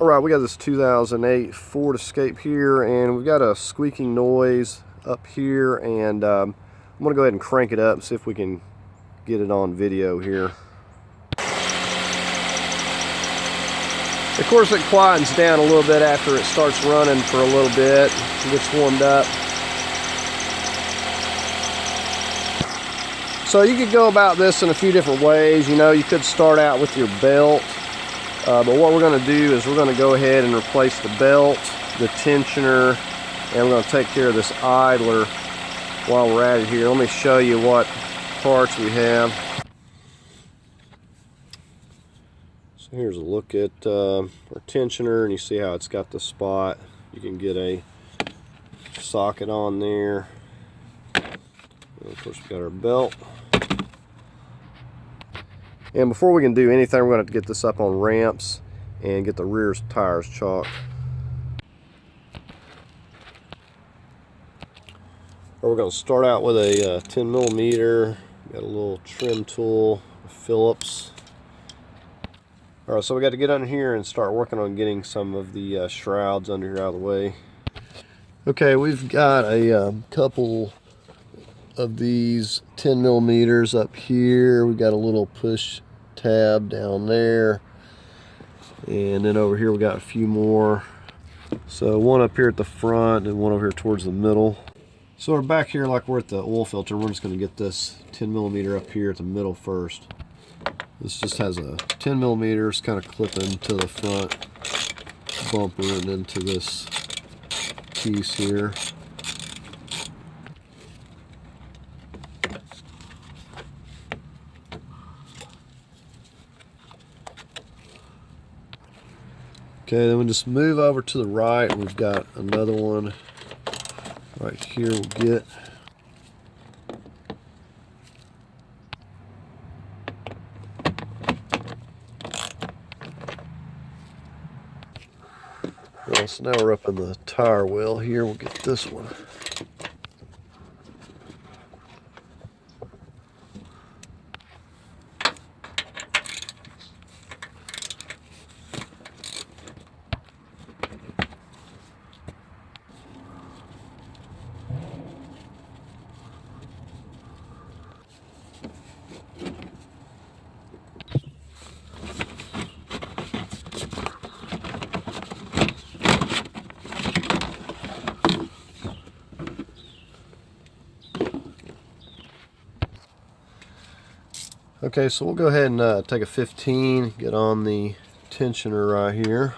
Alright, we got this 2008 Ford Escape here, and we've got a squeaking noise up here, and I'm going to go ahead and crank it up and see if we can get it on video here. Of course, it quietens down a little bit after it starts running for a little bit, gets warmed up. So you could go about this in a few different ways. You know, you could start out with your belt. But what we're going to do is we're going to go ahead and replace the belt, the tensioner, and we're going to take care of this idler while we're at it here. Let me show you what parts we have. So here's a look at our tensioner, and you see how it's got the spot. You can get a socket on there. And of course, we've got our belt. And before we can do anything, we're going to have to get this up on ramps and get the rear tires chalked. We're going to start out with a 10mm. Got a little trim tool, Phillips. Alright, so we got to get under here and start working on getting some of the shrouds under here out of the way. Okay, we've got a couple of these 10mm up here. We got a little push tab down there, and then over here we got a few more. So one up here at the front and one over here towards the middle. So we're back here like we're at the oil filter. We're just going to get this 10mm up here at the middle first. This just has a 10mm kind of clipping to the front bumper and into this piece here. Okay, then we just move over to the right. We've got another one right here we'll get. Well, so now we're up in the tire well here. We'll get this one. Okay, so we'll go ahead and take a 15, get on the tensioner right here.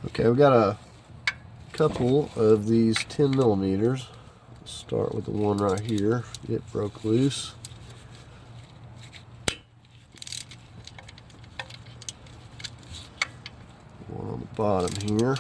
Okay, we've got a couple of these 10mm. Start with the one right here. It broke loose. One on the bottom here.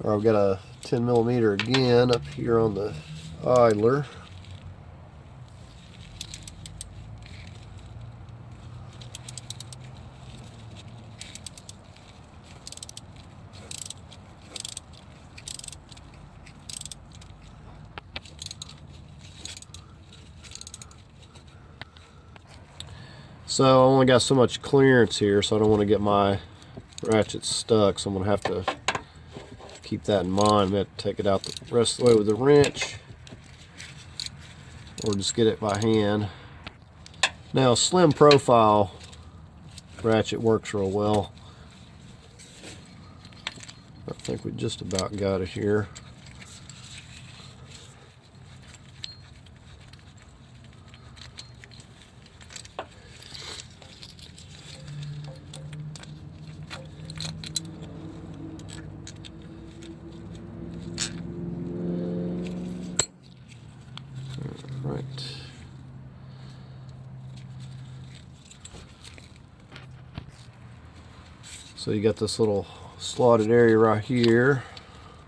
I've got a 10mm again up here on the idler. So I only got so much clearance here, so I don't want to get my ratchet stuck, so I'm going to have to keep that in mind. I'm going to have to take it out the rest of the way with a wrench, or just get it by hand. Now, slim profile ratchet works real well. I think we just about got it here. Right. So you got this little slotted area right here.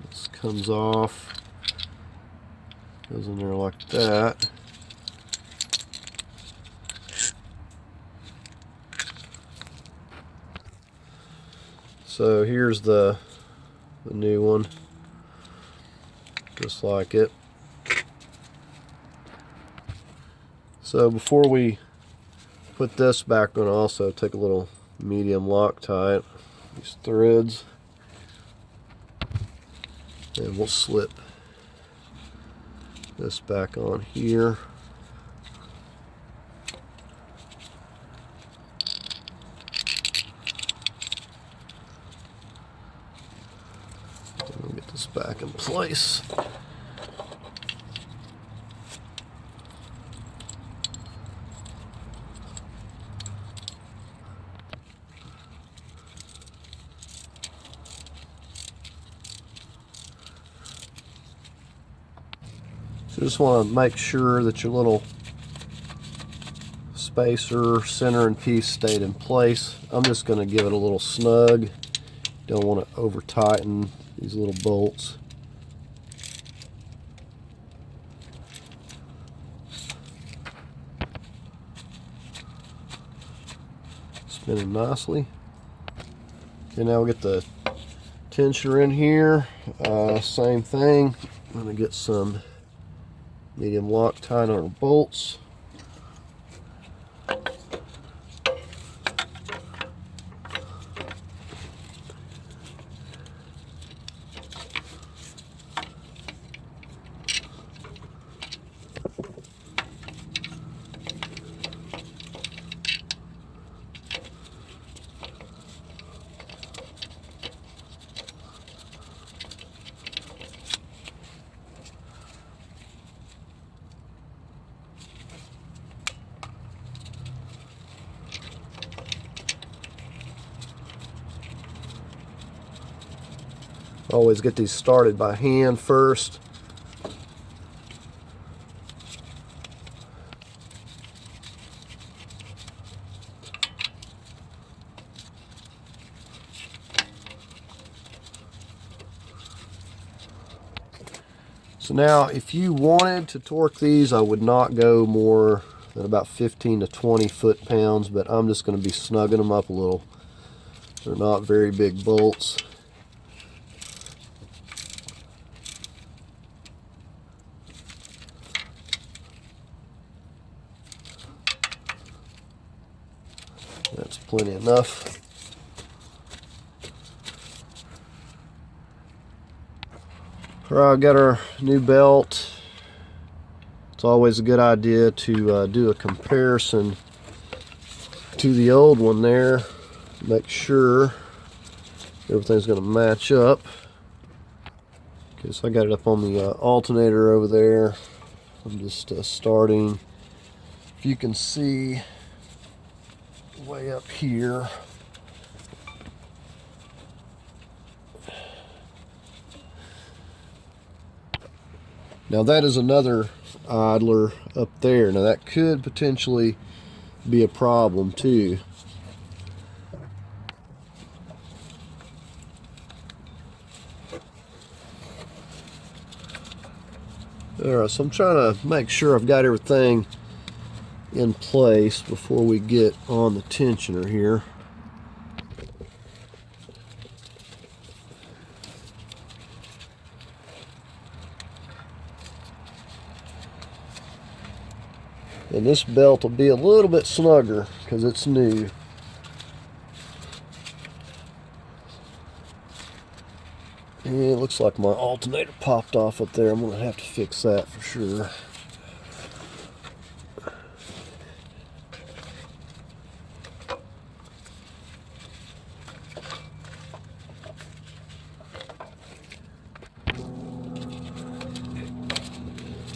This comes off, goes in there like that. So here's the new one, just like it. So before we put this back, I'm going to also take a little medium Loctite, these threads, and we'll slip this back on here. We'll get this back in place. So just want to make sure that your little spacer, center, and piece stayed in place. I'm just going to give it a little snug. Don't want to over tighten these little bolts. Spinning nicely. Okay, now we'll get the tensioner in here. Same thing. I'm going to get some medium Loctite on our bolts. Always get these started by hand first. So now, if you wanted to torque these, I would not go more than about 15 to 20 foot-pounds, but I'm just going to be snugging them up a little. They're not very big bolts. That's plenty enough. Alright, I've got our new belt. It's always a good idea to do a comparison to the old one there. Make sure everything's going to match up. Okay, so I got it up on the alternator over there. I'm just starting. If you can see way up here, now that is another idler up there. Now that could potentially be a problem too. Alright, so I'm trying to make sure I've got everything in place before we get on the tensioner here. And this belt will be a little bit snugger because it's new. And it looks like my alternator popped off up there. I'm going to have to fix that for sure.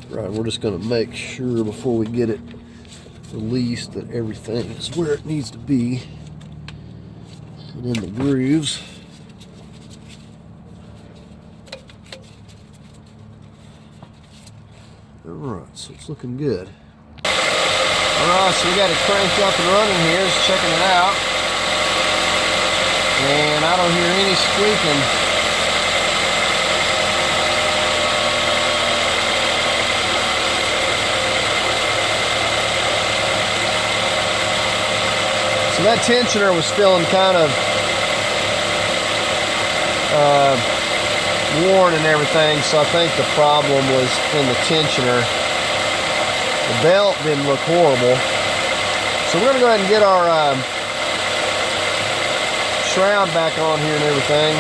Right, we're just going to make sure before we get it released that everything is where it needs to be and in the grooves. Alright, so it's looking good. Alright, so we got it cranked up and running here, just checking it out. And I don't hear any squeaking. So that tensioner was feeling kind of worn and everything, so I think the problem was in the tensioner. The belt didn't look horrible. So we're going to go ahead and get our shroud back on here and everything.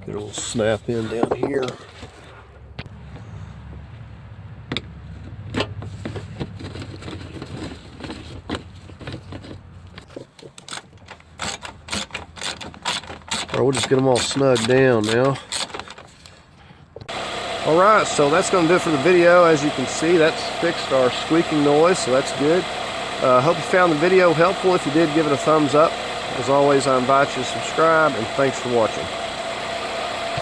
Get a little snap in down here. Alright, we'll just get them all snugged down now. Alright, so that's going to do it for the video. As you can see, that's fixed our squeaking noise, so that's good. Hope you found the video helpful. If you did, give it a thumbs up. As always, I invite you to subscribe, and thanks for watching.